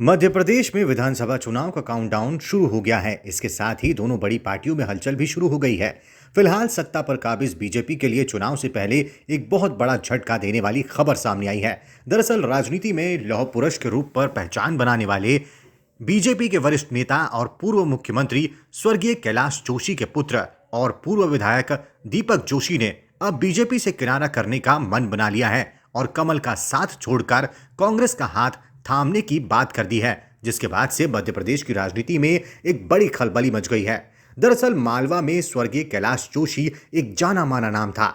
मध्य प्रदेश में विधानसभा चुनाव का काउंटडाउन शुरू हो गया है। इसके साथ ही दोनों बड़ी पार्टियों में हलचल भी शुरू हो गई है। फिलहाल सत्ता पर काबिज बीजेपी के लिए चुनाव से पहले एक बहुत बड़ा झटका देने वाली खबर सामने आई है। दरअसल राजनीति में लौह पुरुष के रूप पर पहचान बनाने वाले बीजेपी के वरिष्ठ नेता और पूर्व मुख्यमंत्री स्वर्गीय कैलाश जोशी के पुत्र और पूर्व विधायक दीपक जोशी ने अब बीजेपी से किनारा करने का मन बना लिया है और कमल का साथ छोड़कर कांग्रेस का हाथ थामने की बात कर दी है, जिसके बाद से मध्य प्रदेश की राजनीति में एक बड़ी खलबली मच गई है। दरअसल मालवा में स्वर्गीय कैलाश जोशी एक जाना माना नाम था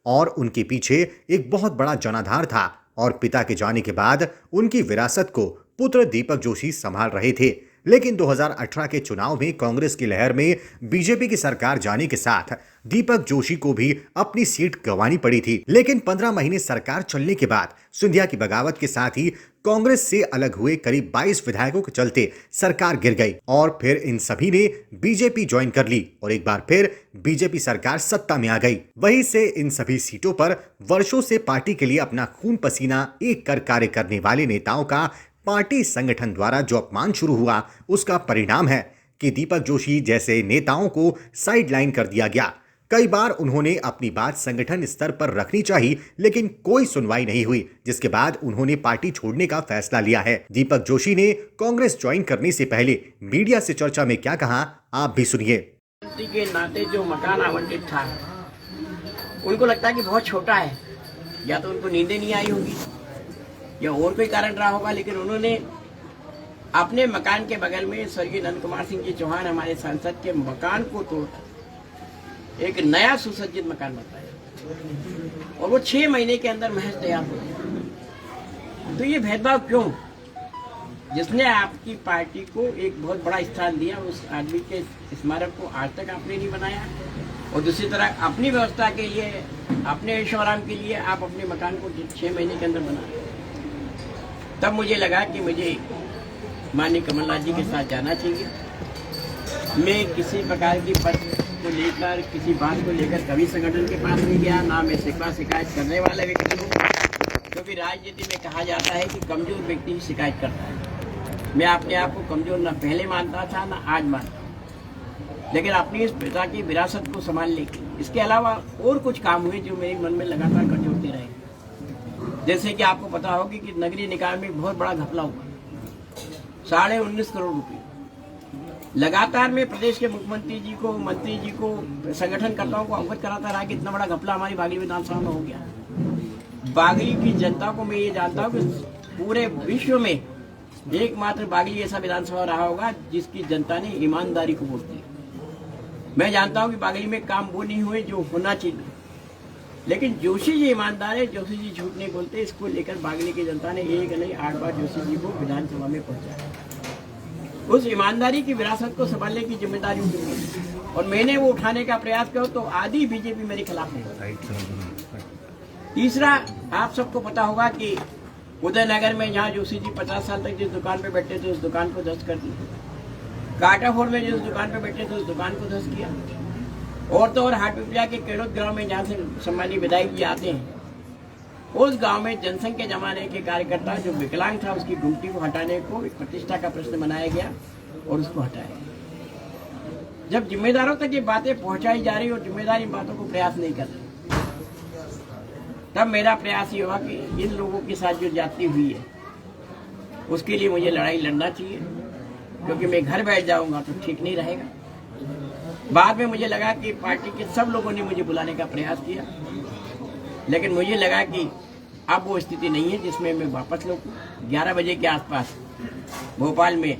और उनके पीछे एक बहुत बड़ा जनाधार था और पिता के जाने के बाद उनकी विरासत को पुत्र दीपक जोशी संभाल रहे थे। लेकिन 2018 के चुनाव में कांग्रेस की लहर में बीजेपी की सरकार जाने के साथ दीपक जोशी को भी अपनी सीट गंवानी पड़ी थी। लेकिन 15 महीने सरकार चलने के बाद सिंधिया की बगावत के साथ ही कांग्रेस से अलग हुए करीब 22 विधायकों के चलते सरकार गिर गई और फिर इन सभी ने बीजेपी ज्वाइन कर ली और एक बार फिर बीजेपी सरकार सत्ता में आ गई। वहीं से इन सभी सीटों पर वर्षों से पार्टी के लिए अपना खून पसीना एक कर कार्य करने वाले नेताओं का पार्टी संगठन द्वारा जो अपमान शुरू हुआ, उसका परिणाम है कि दीपक जोशी जैसे नेताओं को साइडलाइन कर दिया गया। कई बार उन्होंने अपनी बात संगठन स्तर पर रखनी चाहिए, लेकिन कोई सुनवाई नहीं हुई, जिसके बाद उन्होंने पार्टी छोड़ने का फैसला लिया है। दीपक जोशी ने कांग्रेस ज्वाइन करने से पहले मीडिया से चर्चा में क्या कहा, आप भी सुनिए। के नाते जो मकान आवंटित था, उनको लगता है कि बहुत छोटा है, या तो उनको नींदें नहीं आई होगी या और कोई कारण रहा होगा, लेकिन उन्होंने अपने मकान के बगल में स्वर्गीय नंद कुमार सिंह जी चौहान हमारे सांसद के मकान को तोड़ एक नया सुसज्जित मकान बनाया और वो 6 महीने के अंदर महज तैयार हो गया। तो ये भेदभाव क्यों? जिसने आपकी पार्टी को एक बहुत बड़ा स्थान दिया, उस आदमी के स्मारक को आज तक आपने नहीं बनाया और दूसरी तरह अपनी व्यवस्था के लिए, अपने ऐशो आराम के लिए आप अपने मकान को 6 महीने के अंदर बना। तब मुझे लगा कि मुझे माननीय कमलनाथ जी के साथ जाना चाहिए। मैं किसी प्रकार की पद को लेकर, किसी बात को लेकर कभी संगठन के पास नहीं गया, ना मैं शिकायत करने वाला व्यक्ति हूँ, क्योंकि राजनीति में कहा जाता है कि कमजोर व्यक्ति ही शिकायत करता है। मैं अपने आप को कमजोर न पहले मानता था, न आज मानता हूँ, लेकिन अपनी इस पिता की विरासत को संभालने की, इसके अलावा और कुछ काम हुए जो मेरे मन में लगातार कटोरते रहे। जैसे कि आपको पता होगी कि नगरीय निकाय में बहुत बड़ा घपला हुआ, 19.5 करोड़ रुपये। लगातार मैं प्रदेश के मुख्यमंत्री जी को, मंत्री जी को, संगठनकर्ताओं को अवगत कराता रहा कि इतना बड़ा घपला हमारी बागली विधानसभा में हो गया। बागली की जनता को मैं ये जानता हूँ कि पूरे विश्व में एकमात्र बागली ऐसा विधानसभा रहा होगा जिसकी जनता ने ईमानदारी को वोट दिया। मैं जानता हूँ कि बागली में काम वो नहीं हुए जो होना चाहिए, लेकिन जोशी जी ईमानदार है, जोशी जी झूठ नहीं बोलते। इसको लेकर बागली की जनता ने एक नहीं 8 बार जोशी जी को विधानसभा में पहुंचाया। उस ईमानदारी की विरासत को संभालने की जिम्मेदारी उनकी और मैंने वो उठाने का प्रयास किया, तो आधी बीजेपी मेरे खिलाफ नहीं। तीसरा, आप सबको पता होगा कि उदयनगर में जहाँ जोशी जी 50 साल तक जिस दुकान पे बैठे थे, उस दुकान को ध्वस्त कर दिया। काटाफोड़ में जिस दुकान पे बैठे थे, उस दुकान को ध्वस्त किया। और तो और हाटपिपलिया के केड़ोद गांव में जहाँ से सम्मानीय विधायक जी आते हैं, उस गांव में जनसंघ के जमाने के कार्यकर्ता जो विकलांग था, उसकी गुमटी को हटाने को एक प्रतिष्ठा का प्रश्न बनाया गया और उसको हटाया। जब जिम्मेदारों तक ये बातें पहुंचाई जा रही और जिम्मेदार इन बातों को प्रयास नहीं कर रहे, तब मेरा प्रयास ये हुआ कि इन लोगों के साथ जो जाती हुई है, उसके लिए मुझे लड़ाई लड़ना चाहिए, क्योंकि मैं घर बैठ जाऊंगा तो ठीक नहीं रहेगा। बाद में मुझे लगा कि पार्टी के सब लोगों ने मुझे बुलाने का प्रयास किया, लेकिन मुझे लगा कि अब वो स्थिति नहीं है जिसमें मैं वापस लौटूं। 11 बजे के आसपास भोपाल में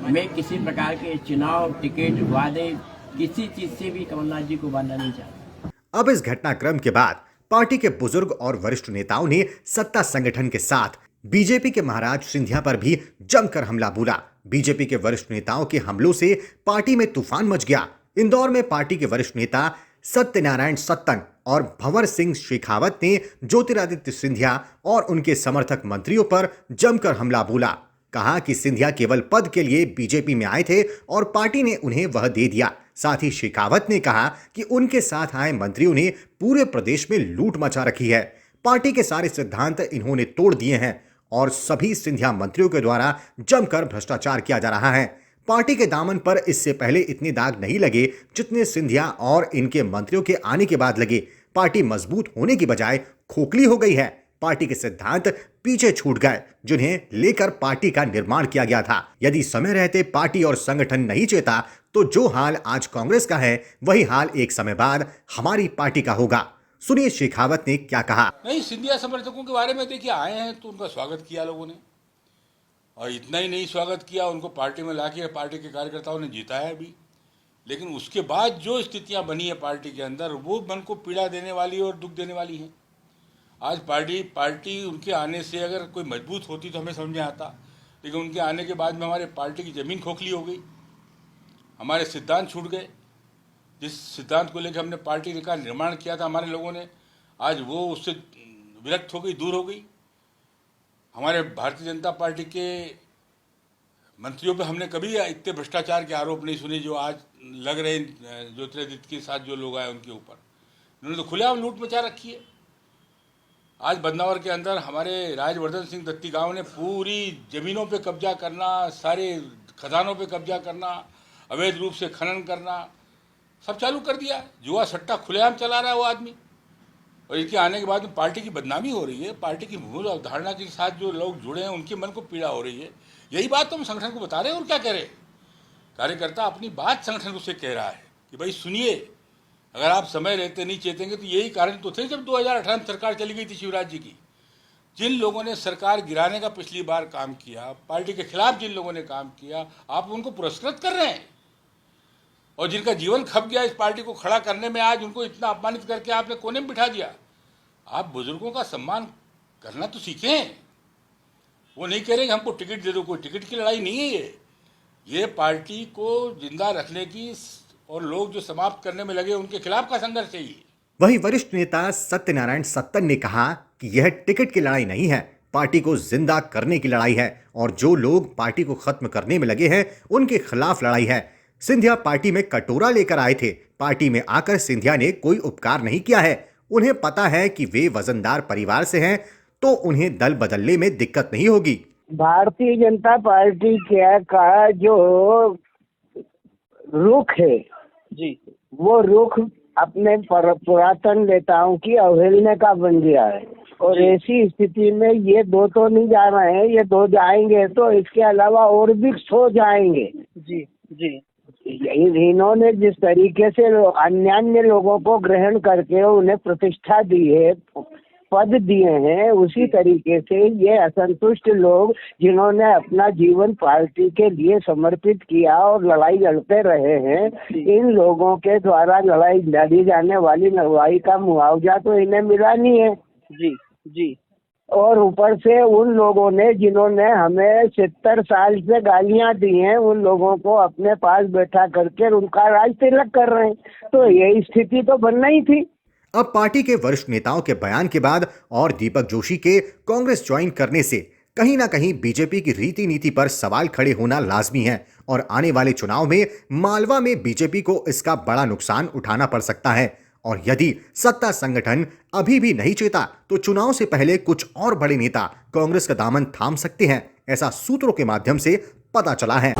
मैं किसी प्रकार के चुनाव, टिकट, वादे, किसी चीज से भी कमलनाथ जी को बांधना नहीं चाहता। अब इस घटनाक्रम के बाद पार्टी के बुजुर्ग और वरिष्ठ नेताओं ने सत्ता संगठन के साथ बीजेपी के महाराज सिंधिया पर भी जमकर हमला बोला। बीजेपी के वरिष्ठ नेताओं के हमलों से पार्टी में तूफान मच गया। इंदौर में पार्टी के वरिष्ठ नेता सत्यनारायण सत्तन और भंवर सिंह शेखावत ने ज्योतिरादित्य सिंधिया और उनके समर्थक मंत्रियों पर जमकर हमला बोला। कहा कि सिंधिया केवल पद के लिए बीजेपी में आए थे और पार्टी ने उन्हें वह दे दिया। साथ ही शेखावत ने कहा कि उनके साथ आए मंत्रियों ने पूरे प्रदेश में लूट मचा रखी है। पार्टी के सारे सिद्धांत इन्होंने तोड़ दिए हैं और सभी सिंधिया मंत्रियों के द्वारा जमकर भ्रष्टाचार किया जा रहा है। पार्टी के दामन पर इससे पहले इतने दाग नहीं लगे जितने सिंधिया और इनके मंत्रियों के आने के बाद लगे। पार्टी मजबूत होने की बजाय खोखली हो गई है। पार्टी के सिद्धांत पीछे छूट गए जिन्हें लेकर पार्टी का निर्माण किया गया था। यदि समय रहते पार्टी और संगठन नहीं चेता तो जो हाल आज कांग्रेस का है वही हाल एक समय बाद हमारी पार्टी का होगा। सुनिए शेखावत ने क्या कहा। नहीं, सिंधिया समर्थकों के बारे में देखिए, आए हैं तो उनका स्वागत किया लोगों ने, और इतना ही नहीं स्वागत किया, उनको पार्टी में लाके पार्टी के कार्यकर्ताओं ने जिताया भी। लेकिन उसके बाद जो स्थितियां बनी है पार्टी के अंदर, वो मन को पीड़ा देने वाली और दुख देने वाली हैं। आज पार्टी उनके आने से अगर कोई मजबूत होती तो हमें समझ में आता, लेकिन उनके आने के बाद में हमारे पार्टी की ज़मीन खोखली हो गई, हमारे सिद्धांत छूट गए। जिस सिद्धांत को लेकर हमने पार्टी का निर्माण किया था हमारे लोगों ने, आज वो उससे विरक्त हो गई, दूर हो गई। हमारे भारतीय जनता पार्टी के मंत्रियों पे हमने कभी इतने भ्रष्टाचार के आरोप नहीं सुने जो आज लग रहे ज्योतिरादित्य के साथ जो लोग आए उनके ऊपर। उन्होंने तो खुलेआम लूट मचा रखी है। आज बदनावर के अंदर हमारे राजवर्धन सिंह दत्ती गांव ने पूरी ज़मीनों पे कब्जा करना, सारे खदानों पे कब्जा करना, अवैध रूप से खनन करना सब चालू कर दिया। जुआ सट्टा खुलेआम चला रहा है वो आदमी, और इनके आने के बाद में पार्टी की बदनामी हो रही है। पार्टी की मूल अवधारणा के साथ जो लोग जुड़े हैं उनके मन को पीड़ा हो रही है। यही बात तो हम संगठन को बता रहे हैं। और क्या कह रहे हैं? कार्यकर्ता अपनी बात संगठन को से कह रहा है कि भाई सुनिए, अगर आप समय रहते नहीं चेतेंगे तो यही कारण तो थे जब 2018 में सरकार चली गई थी शिवराज जी की। जिन लोगों ने सरकार गिराने का पिछली बार काम किया, पार्टी के खिलाफ जिन लोगों ने काम किया, आप उनको पुरस्कृत कर रहे हैं। और जिनका जीवन खप गया इस पार्टी को खड़ा करने में, आज उनको इतना अपमानित करके आपने कोने में बिठा दिया। आप बुजुर्गों का सम्मान करना तो सीखें। वो नहीं कह रहे कि हमको टिकट दे दो, कोई टिकट की लड़ाई नहीं है ये पार्टी को जिंदा रखने की और लोग जो समाप्त करने में लगे उनके खिलाफ का संघर्ष है ये। वहीं वरिष्ठ नेता सत्यनारायण सत्तन ने कहा कि यह टिकट की लड़ाई नहीं है, पार्टी को जिंदा करने की लड़ाई है और जो लोग पार्टी को खत्म करने में लगे हैं उनके खिलाफ लड़ाई है। सिंधिया पार्टी में कटोरा लेकर आए थे। पार्टी में आकर सिंधिया ने कोई उपकार नहीं किया है। उन्हें पता है कि वे वजनदार परिवार से हैं तो उन्हें दल बदलने में दिक्कत नहीं होगी। भारतीय जनता पार्टी का जो रुख है जी, वो रुख अपने पुरातन नेताओं की अवहेलना का बन गया है। और ऐसी स्थिति में ये दो तो नहीं जा रहे हैं, ये दो जाएंगे तो इसके अलावा और भी 100 जाएंगे। जी जी, इन्होंने जिस तरीके से अन्य लोगों को ग्रहण करके उन्हें प्रतिष्ठा दी है, पद दिए हैं, उसी तरीके से ये असंतुष्ट लोग जिन्होंने अपना जीवन पार्टी के लिए समर्पित किया और लड़ाई लड़ते रहे हैं, इन लोगों के द्वारा लड़ी जाने वाली लड़ाई का मुआवजा तो इन्हें मिला नहीं है। जी जी, और ऊपर से उन लोगों ने जिन्होंने हमें 70 साल से गालियां दी हैं, उन लोगों को अपने पास बैठा करके उनका राज तिलक कर रहे हैं। तो यही स्थिति तो बनना ही थी। अब पार्टी के वरिष्ठ नेताओं के बयान के बाद और दीपक जोशी के कांग्रेस ज्वाइन करने से कहीं ना कहीं बीजेपी की रीति नीति पर सवाल खड़े होना लाजमी है और आने वाले चुनाव में मालवा में बीजेपी को इसका बड़ा नुकसान उठाना पड़ सकता है। और यदि सत्ता संगठन अभी भी नहीं चेता तो चुनाव से पहले कुछ और बड़े नेता कांग्रेस का दामन थाम सकते हैं, ऐसा सूत्रों के माध्यम से पता चला है।